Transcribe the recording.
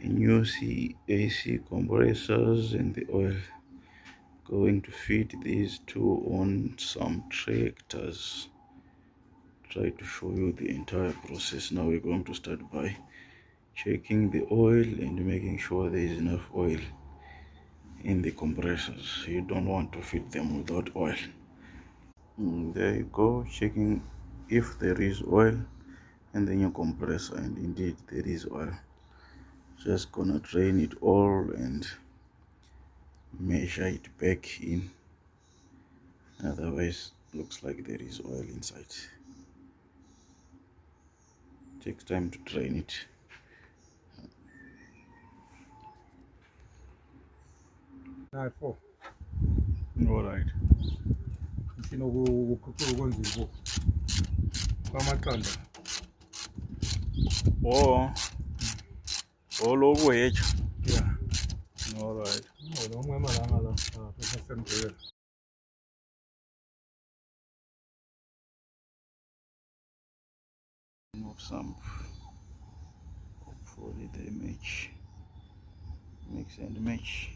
new AC compressors and the oil. Going to fit these two on some tractors. Try to show you the entire process. Now we're going to start by checking the oil and making sure there is enough oil in the compressors. You don't want to fit them without oil. There you go, checking if there is oil in the new compressor, and indeed there is oil. Just gonna drain it all and measure it back in, otherwise looks like there is oil inside. Takes time to drain it. All right. Oh, yeah. All right. Move some. Hopefully they match. Mix and match.